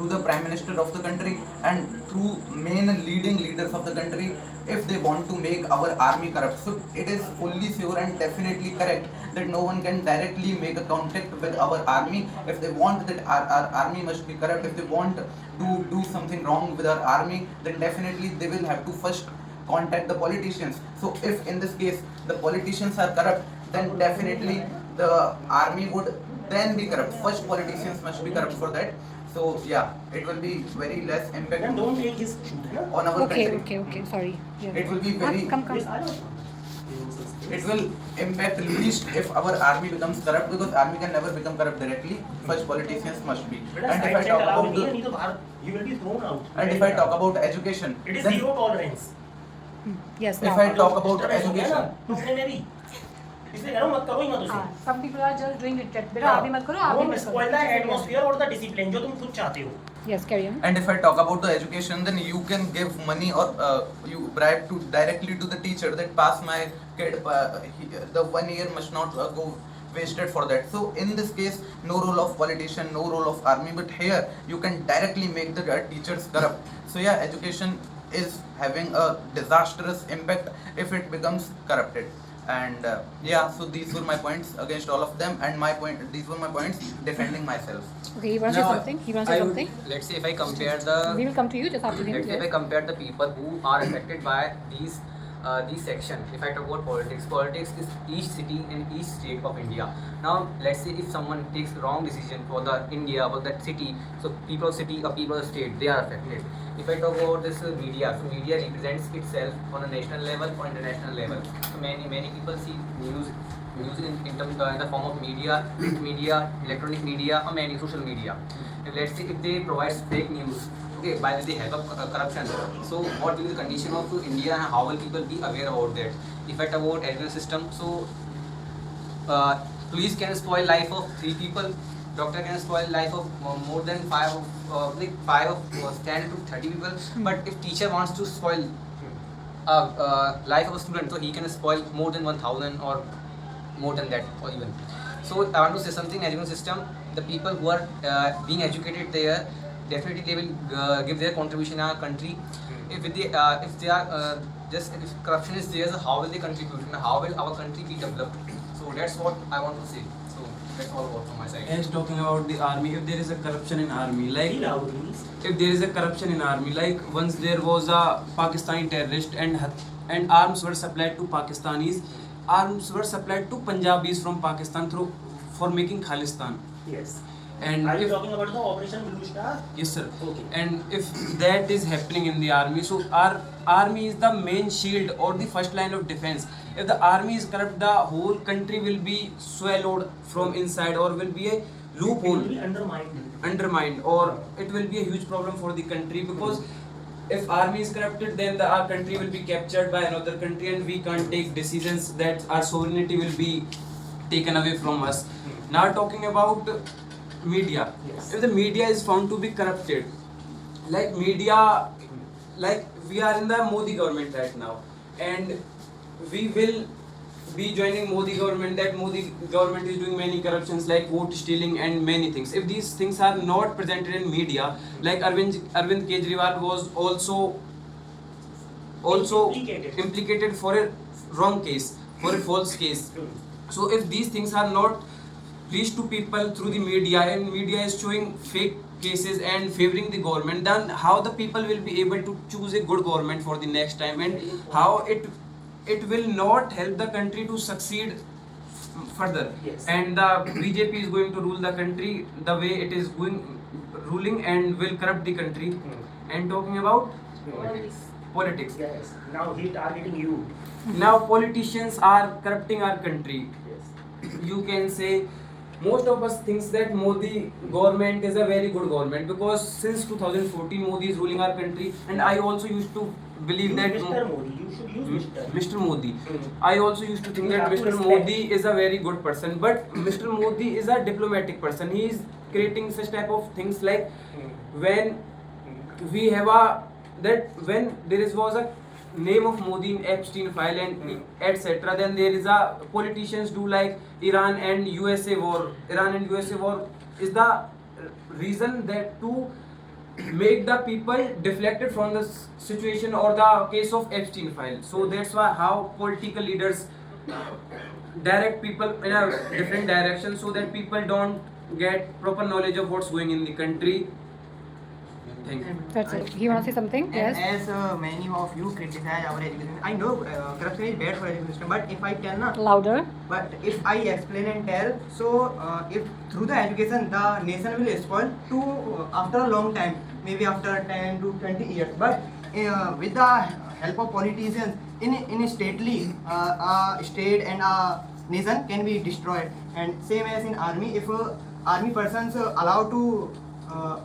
through the Prime Minister of the country and through main leading leaders of the country, if they want to make our army corrupt. So it is fully sure and definitely correct that no one can directly make a contact with our army. If they want that our army must be corrupt, if they want to do something wrong with our army, then definitely they will have to first contact the politicians. So if in this case the politicians are corrupt, then definitely the army would then be corrupt. First politicians must be corrupt for that. So yeah, it will be very less impact on our country. Okay. Sorry. Yeah. It will be very. Come. It will impact least if our army becomes corrupt, because army can never become corrupt directly. First politicians must be. And if I talk about you will be thrown out. and if I talk about education, it is then zero tolerance. Yes. if I talk about education, इसलिए कह रहा हूँ मत करो ही मत उसे. Some people are just doing it. बेटा आप भी मत करो, आप भी मत spoil the atmosphere or the discipline जो तुम खुद चाहते हो. Yes, carry on. and if I talk about the education, then you can give money or you bribe to directly to the teacher that pass my kid. The 1 year must not go wasted for that. So in this case, no role of politician, no role of army, but here you can directly make the teachers corrupt. So yeah, education is having a disastrous impact if it becomes corrupted. And yeah, so these were my points against all of them, and these were my points defending myself. Okay, he wants to say something. Let's say if I compare the. We will come to you just after him. Let's say if I compare the people who are affected by these section. If I talk about politics is each city and each state of India. Now let's say if someone takes wrong decision for the India or that city, so people of city or people of state, they are affected. If I talk about this media, so media represents itself on a national level or international level. So many people see news in terms in the form of media, print media, electronic media, or many social media. And let's say if they provide fake news, okay, by the they have a corruption. So what will be the condition of India and how will people be aware about that? If I talk about education system, so police can spoil life of 3 people, doctor can spoil life of more than 5 of 10 to 30 people. But if teacher wants to spoil life of a student, so he can spoil more than 1000 or more than that or even. So I want to say something. Education system, the people who are being educated there, definitely they will give their contribution in our country. If corruption is there, so how will they contribute and how will our country be developed? So that's what I want to say. So that's all about from my side. As talking about the army, if there is a corruption in army, like if there is a corruption in army, like once there was a Pakistani terrorist and arms were supplied to Pakistanis, arms were supplied to Punjabis from Pakistan for making Khalistan. Yes. And are you talking about the Operation Blue Star? Yes, sir. Okay. And if that is happening in the army, so our army is the main shield or the first line of defense. If the army is corrupt, the whole country will be swallowed from inside, or will be a loophole. It will be undermined, or it will be a huge problem for the country, because if army is corrupted, then our country will be captured by another country, and we can't take decisions that our sovereignty will be taken away from us. Now talking about media, yes. If the media is found to be corrupted, like media, like we are in the Modi government right now, and we will be joining Modi government. That Modi government is doing many corruptions like vote stealing and many things. If these things are not presented in media, like Arvind Kejriwal was also implicated for a wrong case, for a false case. So if these things are not reached to people through the media, and media is showing fake cases and favoring the government, then how the people will be able to choose a good government for the next time, and how it will not help the country to succeed further. Yes. And the BJP is going to rule the country the way it is ruling, and will corrupt the country. And talking about politics. Yes. Now he targeting you. Now politicians are corrupting our country. Yes. You can say most of us thinks that Modi government is a very good government, because since 2014 Modi is ruling our country, and I also used to believe that Mr. Modi, you should use Mr. Modi. I also used to think that Mr. Modi is a very good person, but Mr. Modi is a diplomatic person. He is creating such type of things like when we have when there was a name of Modi in Epstein file and etc. Then there is a politicians do like Iran and USA war. Iran and USA war is the reason that to make the people deflected from the situation or the case of Epstein file. So that's why how political leaders direct people in a different direction so that people don't get proper knowledge of what's going in the country. Thank you. That's it. You want to say something? And Yes. as many of you criticize our education, I know corruption is bad for education system, but if I tell na, Louder. but if I explain and tell, so if through the education the nation will spoil to after a long time, maybe after 10 to 20 years. But with the help of politicians, in stately, state and nation can be destroyed. And same as in army, if army persons allowed to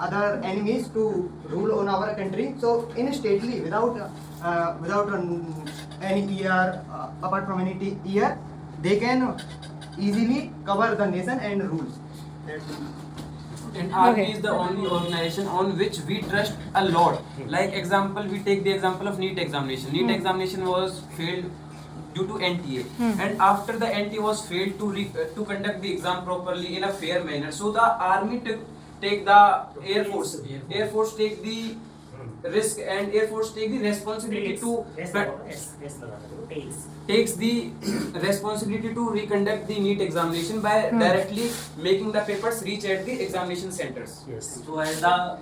other enemies to rule on our country, so in stately without any ear apart from any ear, they can easily cover the nation and rules. That's it. And army Okay. is the only organization on which we trust a lot. Like example, we take the example of NEET examination. NEET examination was failed due to NTA, and after the NTA was failed to conduct the exam properly in a fair manner. So the army take the Air Force take the risk, and Air Force take the responsibility to takes the responsibility to reconduct the NEET examination by directly making the papers reach at the examination centers. Yes. So as the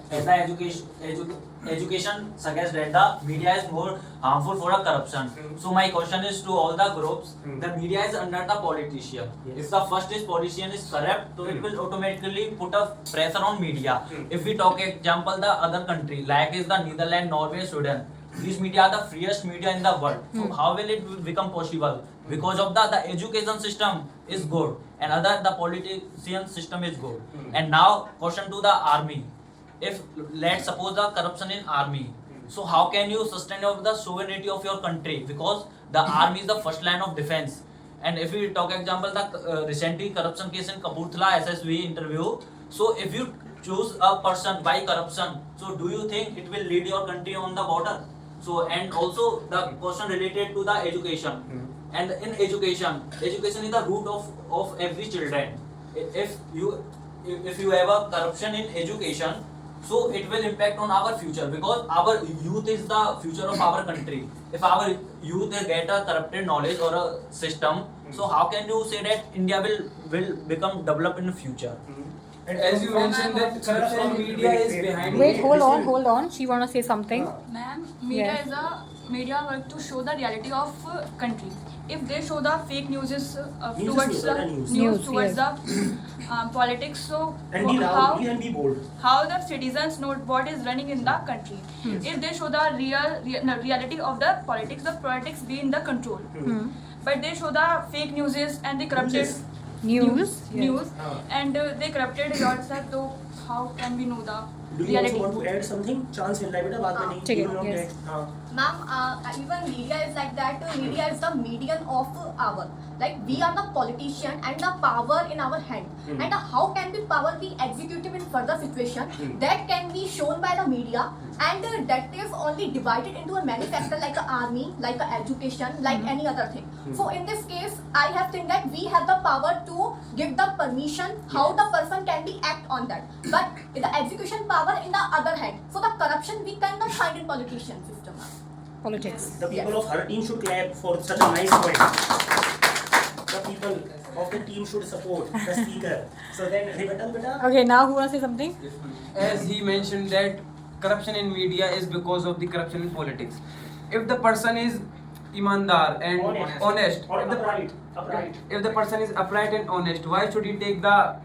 education suggests that the media is more harmful for the corruption. So my question is to all the groups: the media is under the politician. Yes. If the first is politician is corrupt, so it will automatically put a pressure on media. If we talk example the other country like is the Netherlands, Norway, Sweden. These media are the freest media in the world. So how will it become possible? Because of the education system is good and the politician system is good. And now question to the army. If let's suppose the corruption in army, so how can you sustain of the sovereignty of your country? Because the army is the first line of defense. And if we talk example the recently corruption case in Kapurthala SSV interview, so if you choose a person by corruption, so do you think it will lead your country on the border? So and also the question related to the education. And in education is the root of every children. If you have a corruption in education, so it will impact on our future, because our youth is the future of our country. If our youth get a corrupted knowledge or a system, so how can you say that India will become developed in the future? And as you mentioned that corruption in media is behind Wait, it. hold on. She want to say something. Ma'am, media Yes. is a media work to show the reality of country. If they show the fake news towards the News, towards yes. the politics, so And be loud, and be bold. how the citizens know what is running in the country. If they show the reality of the politics be in the control. But they show the fake news and the corrupted News. news and they corrupted yourself. So how can we know the Do you also reality? want to add something? Chance मिल रहा है बेटा बात करने की. ठीक है, You will not yes. get. हाँ. Ma'am, even media is like that. Media is the medium of our. Like we are the politician and the power in our hand. And how can the power be executed in further situation? That can be shown by the media, and that is only divided into a many factor like the army, like the education, like any other thing. So in this case, I have think that we have the power to give the permission how the person can be act on that. But the execution power in the other hand. So the corruption we cannot find in politician system. Politics. The people of her team should clap for such a nice point. The people of the team should support the speaker. So then, rebuttal, beta. Okay, now who want to say something? As he mentioned that corruption in media is because of the corruption in politics. If the person is imandar and honest, Or if the upright. if the person is upright and honest, why should he take the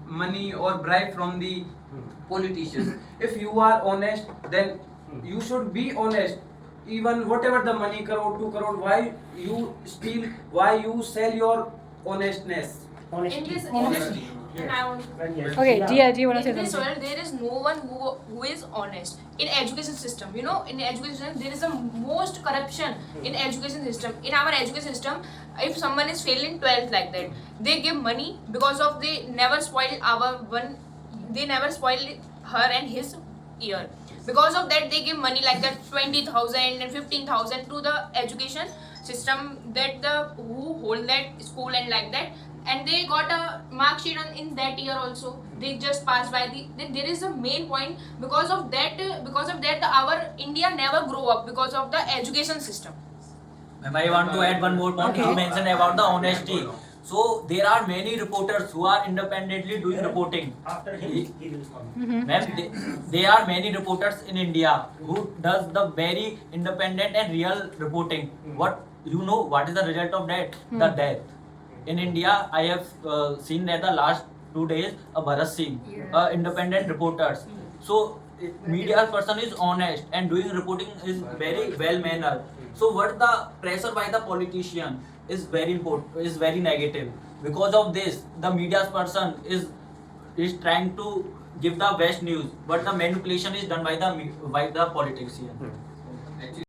money or bribe from the politicians? If you are honest, then you should be honest. Even whatever the money, crore, 2 crore, why you steal, why you sell your honestness? Honesty. Honestly. Yes. Yes. Okay, Yeah. do you want to say In this something? world, there is no one who is honest. In education system, you know, in education system, there is the most corruption in education system. In our education system, if someone is failing 12th like that, they give money because of they never spoil they never spoil her and his year. Because of that, they give money like that 20,000 and 15,000 to the education system that the who hold that school and like that. And they got a mark sheet in that year also. they just pass by the. Then there is a main point because of that our India never grow up because of the education system. Ma'am, I want to add one more point. Okay. You mentioned about the honesty. So there are many reporters who are independently doing reporting. After him, he will come. Ma'am, there are many reporters in India who does the very independent and real reporting. What you know? What is the result of that? The death. In India, I have seen that the last 2 days, a Bharat Singh, independent reporters. So media person is honest and doing reporting is very well mannered. So what the pressure by the politician is very important, is very negative. Because of this, the media person is trying to give the best news, but the manipulation is done by the politician.